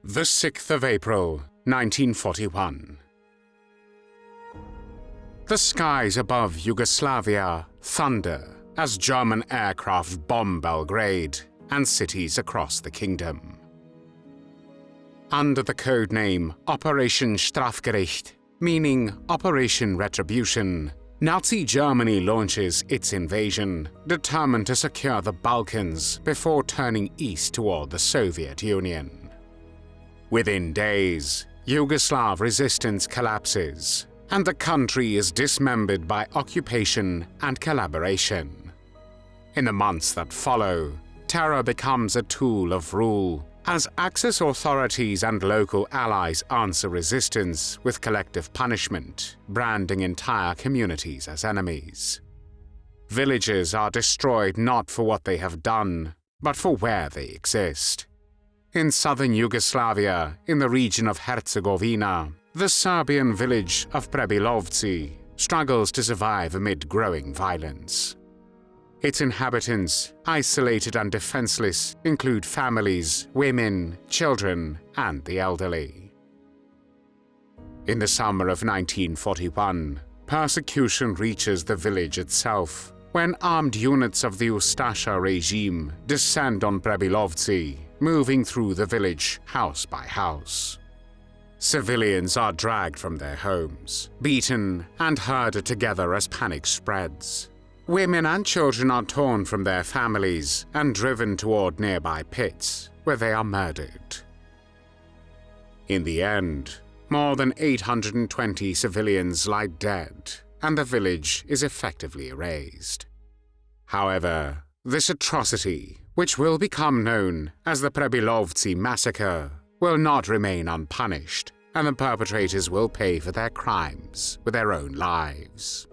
The 6th of April, 1941. The skies above Yugoslavia thunder as German aircraft bomb Belgrade and cities across the kingdom. Under the code name Operation Strafgericht, meaning Operation Retribution, Nazi Germany launches its invasion, determined to secure the Balkans before turning east toward the Soviet Union. Within days, Yugoslav resistance collapses, and the country is dismembered by occupation and collaboration. In the months that follow, terror becomes a tool of rule, as Axis authorities and local allies answer resistance with collective punishment, branding entire communities as enemies. Villages are destroyed not for what they have done, but for where they exist. In southern Yugoslavia, in the region of Herzegovina, the Serbian village of Prebilovci struggles to survive amid growing violence. Its inhabitants, isolated and defenceless, include families, women, children, and the elderly. In the summer of 1941, persecution reaches the village itself when armed units of the Ustasha regime descend on Prebilovci, moving through the village house by house. Civilians are dragged from their homes, beaten and herded together as panic spreads. Women and children are torn from their families and driven toward nearby pits, where they are murdered. In the end, more than 820 civilians lie dead, and the village is effectively erased. However, this atrocity, which will become known as the Prebilovci massacre, will not remain unpunished, and the perpetrators will pay for their crimes with their own lives.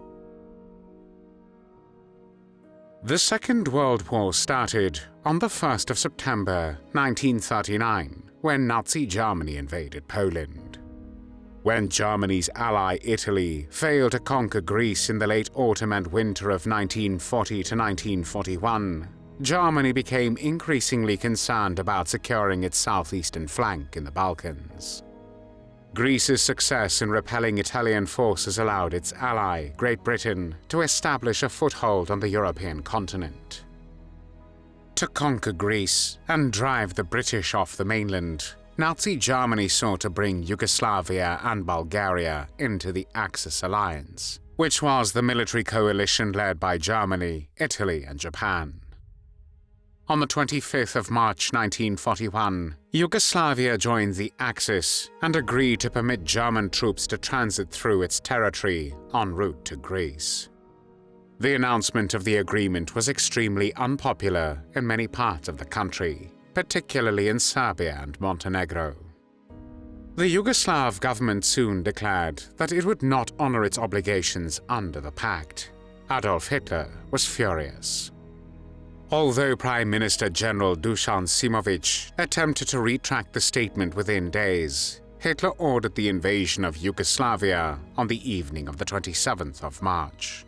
The Second World War started on the 1st of September 1939, when Nazi Germany invaded Poland. When Germany's ally Italy failed to conquer Greece in the late autumn and winter of 1940 to 1941, Germany became increasingly concerned about securing its southeastern flank in the Balkans. Greece's success in repelling Italian forces allowed its ally, Great Britain, to establish a foothold on the European continent. To conquer Greece and drive the British off the mainland, Nazi Germany sought to bring Yugoslavia and Bulgaria into the Axis alliance, which was the military coalition led by Germany, Italy, and Japan. On the 25th of March 1941, Yugoslavia joined the Axis and agreed to permit German troops to transit through its territory en route to Greece. The announcement of the agreement was extremely unpopular in many parts of the country, particularly in Serbia and Montenegro. The Yugoslav government soon declared that it would not honor its obligations under the pact. Adolf Hitler was furious. Although Prime Minister General Dusan Simovic attempted to retract the statement within days, Hitler ordered the invasion of Yugoslavia on the evening of the 27th of March.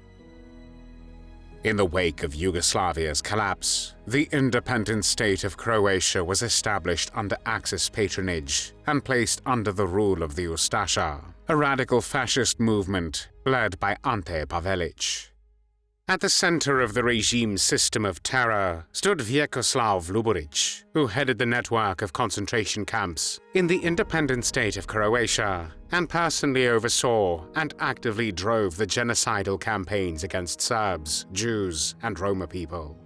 In the wake of Yugoslavia's collapse, the Independent State of Croatia was established under Axis patronage and placed under the rule of the Ustasha, a radical fascist movement led by Ante Pavelic. At the center of the regime's system of terror stood Vjekoslav Luburic, who headed the network of concentration camps in the independent state of Croatia and personally oversaw and actively drove the genocidal campaigns against Serbs, Jews, and Roma people.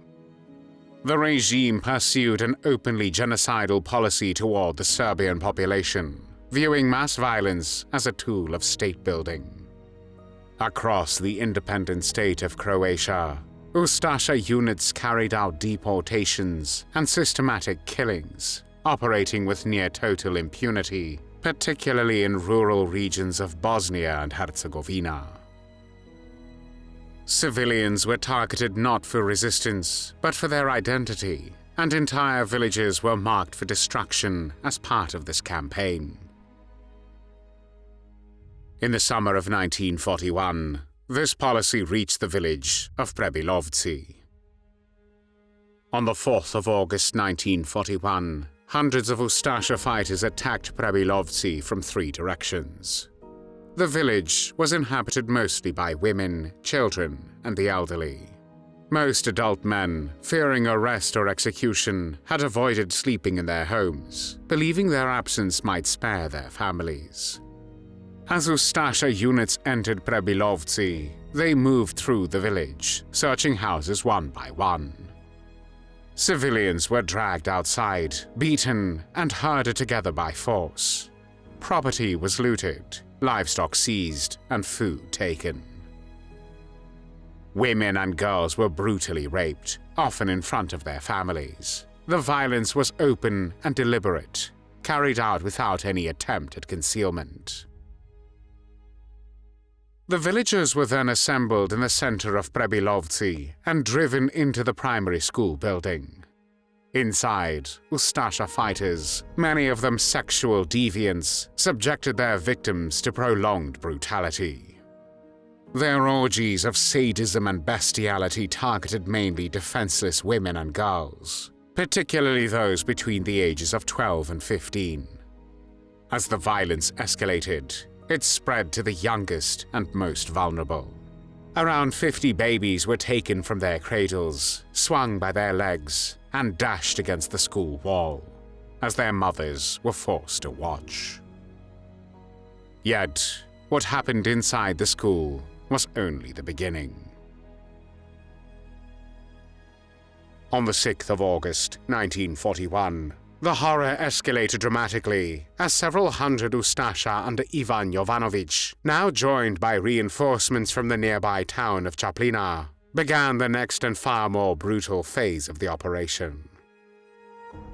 The regime pursued an openly genocidal policy toward the Serbian population, viewing mass violence as a tool of state building. Across the independent state of Croatia, Ustasha units carried out deportations and systematic killings, operating with near-total impunity, particularly in rural regions of Bosnia and Herzegovina. Civilians were targeted not for resistance, but for their identity, and entire villages were marked for destruction as part of this campaign. In the summer of 1941, this policy reached the village of Prebilovci. On the 4th of August 1941, hundreds of Ustasha fighters attacked Prebilovci from 3 directions. The village was inhabited mostly by women, children, and the elderly. Most adult men, fearing arrest or execution, had avoided sleeping in their homes, believing their absence might spare their families. As Ustasha units entered Prebilovci, they moved through the village, searching houses one by one. Civilians were dragged outside, beaten, and herded together by force. Property was looted, livestock seized, and food taken. Women and girls were brutally raped, often in front of their families. The violence was open and deliberate, carried out without any attempt at concealment. The villagers were then assembled in the center of Prebilovci and driven into the primary school building. Inside, Ustasha fighters, many of them sexual deviants, subjected their victims to prolonged brutality. Their orgies of sadism and bestiality targeted mainly defenseless women and girls, particularly those between the ages of 12 and 15. As the violence escalated, it spread to the youngest and most vulnerable. Around 50 babies were taken from their cradles, swung by their legs, and dashed against the school wall, as their mothers were forced to watch. Yet, what happened inside the school was only the beginning. On the 6th of August, 1941, the horror escalated dramatically as several hundred Ustasha under Ivan Jovanovic, now joined by reinforcements from the nearby town of Chaplina, began the next and far more brutal phase of the operation.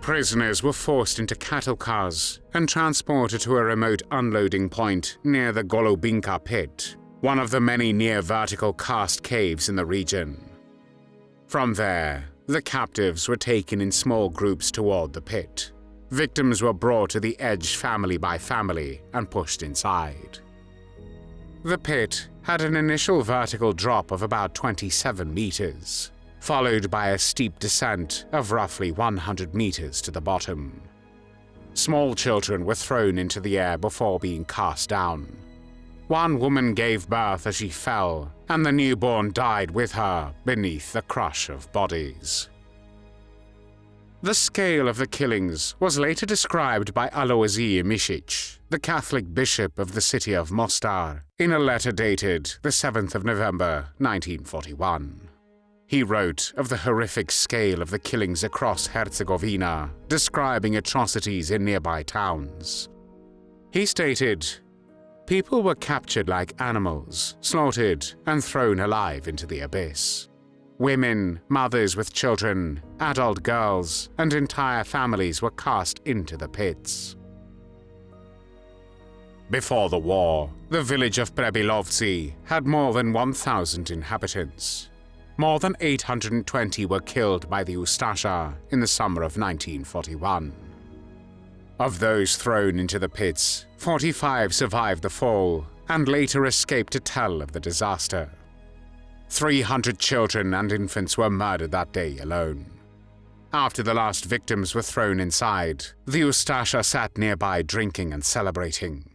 Prisoners were forced into cattle cars and transported to a remote unloading point near the Golubinka pit, one of the many near-vertical karst caves in the region. From there, the captives were taken in small groups toward the pit. Victims were brought to the edge family by family and pushed inside. The pit had an initial vertical drop of about 27 meters, followed by a steep descent of roughly 100 meters to the bottom. Small children were thrown into the air before being cast down. One woman gave birth as she fell, and the newborn died with her beneath the crush of bodies. The scale of the killings was later described by Aloisi Misic, the Catholic bishop of the city of Mostar, in a letter dated the 7th of November, 1941. He wrote of the horrific scale of the killings across Herzegovina, describing atrocities in nearby towns. He stated, "People were captured like animals, slaughtered, and thrown alive into the abyss. Women, mothers with children, adult girls, and entire families were cast into the pits." Before the war, the village of Prebilovci had more than 1,000 inhabitants. More than 820 were killed by the Ustasha in the summer of 1941. Of those thrown into the pits, 45 survived the fall and later escaped to tell of the disaster. 300 children and infants were murdered that day alone. After the last victims were thrown inside, the Ustasha sat nearby drinking and celebrating.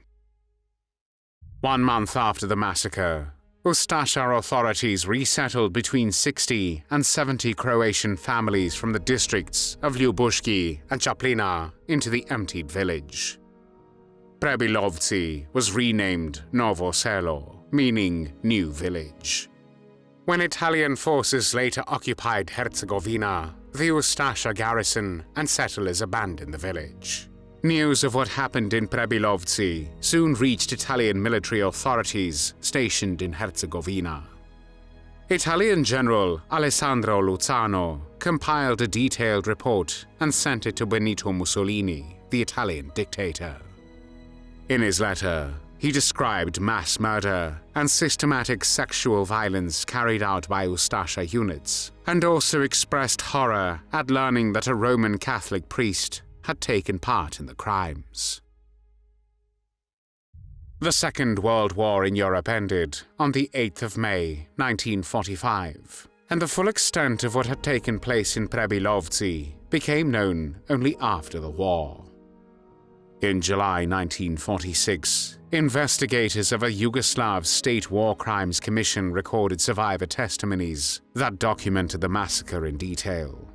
1 month after the massacre, Ustasha authorities resettled between 60 and 70 Croatian families from the districts of Ljubuški and Chaplina into the emptied village. Prebilovci was renamed Novo Selo, meaning New Village. When Italian forces later occupied Herzegovina, the Ustasha garrison and settlers abandoned the village. News of what happened in Prebilovci soon reached Italian military authorities stationed in Herzegovina. Italian General Alessandro Luzzano compiled a detailed report and sent it to Benito Mussolini, the Italian dictator. In his letter, he described mass murder and systematic sexual violence carried out by Ustasha units, and also expressed horror at learning that a Roman Catholic priest had taken part in the crimes. The Second World War in Europe ended on the 8th of May, 1945, and the full extent of what had taken place in Prebilovci became known only after the war. In July 1946, investigators of a Yugoslav State War Crimes Commission recorded survivor testimonies that documented the massacre in detail.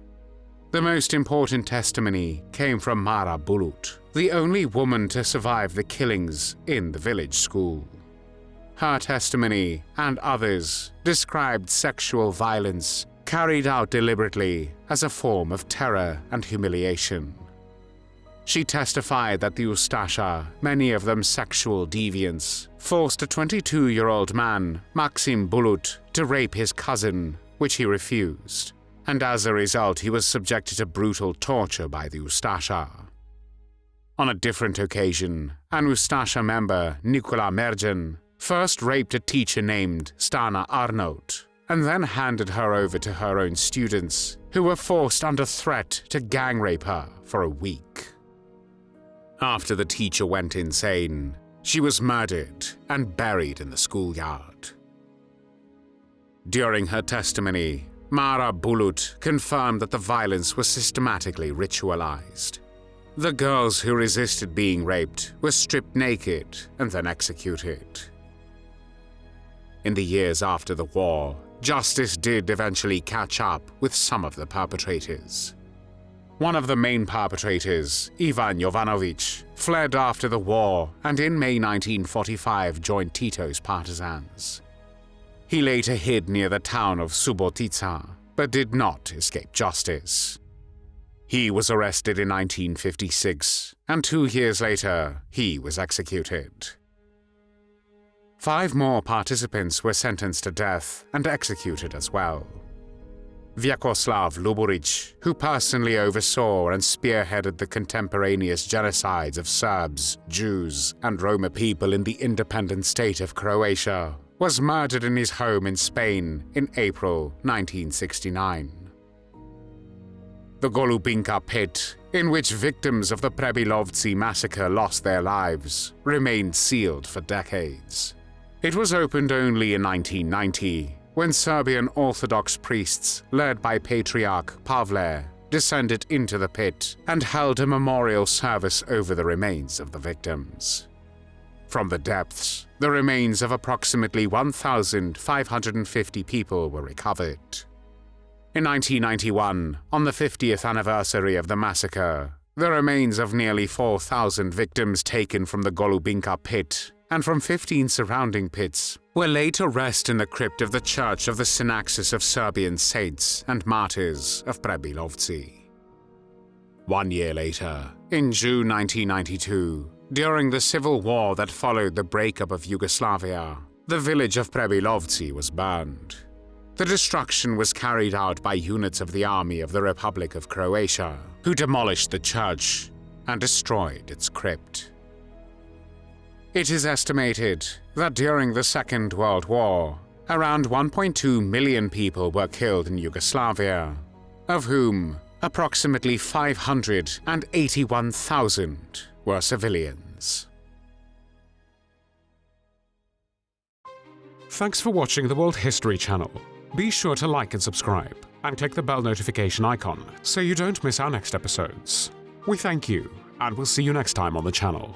The most important testimony came from Mara Bulut, the only woman to survive the killings in the village school. Her testimony and others described sexual violence carried out deliberately as a form of terror and humiliation. She testified that the Ustasha, many of them sexual deviants, forced a 22-year-old man, Maxim Bulut, to rape his cousin, which he refused, and as a result he was subjected to brutal torture by the Ustasha. On a different occasion, an Ustasha member, Nikola Mergen, first raped a teacher named Stana Arnaut, and then handed her over to her own students, who were forced under threat to gang rape her for a week. After the teacher went insane, she was murdered and buried in the schoolyard. During her testimony, Mara Bulut confirmed that the violence was systematically ritualized. The girls who resisted being raped were stripped naked and then executed. In the years after the war, justice did eventually catch up with some of the perpetrators. One of the main perpetrators, Ivan Jovanovic, fled after the war and in May 1945 joined Tito's Partisans. He later hid near the town of Subotica, but did not escape justice. He was arrested in 1956, and 2 years later, he was executed. 5 more participants were sentenced to death and executed as well. Vyacheslav Luburic, who personally oversaw and spearheaded the contemporaneous genocides of Serbs, Jews, and Roma people in the Independent State of Croatia, was murdered in his home in Spain in April 1969. The Golubinka pit, in which victims of the Prebilovci massacre lost their lives, remained sealed for decades. It was opened only in 1990, when Serbian Orthodox priests, led by Patriarch Pavle, descended into the pit and held a memorial service over the remains of the victims. From the depths, the remains of approximately 1,550 people were recovered. In 1991, on the 50th anniversary of the massacre, the remains of nearly 4,000 victims taken from the Golubinka pit and from 15 surrounding pits were laid to rest in the crypt of the Church of the Synaxis of Serbian Saints and Martyrs of Prebilovci. 1 year later, in June 1992, during the civil war that followed the breakup of Yugoslavia, the village of Prebilovci was burned. The destruction was carried out by units of the Army of the Republic of Croatia, who demolished the church and destroyed its crypt. It is estimated that during the Second World War, around 1.2 million people were killed in Yugoslavia, of whom approximately 581,000 were civilians. Thanks for watching the World History Channel. Be sure to like and subscribe, and click the bell notification icon so you don't miss our next episodes. We thank you, and we'll see you next time on the channel.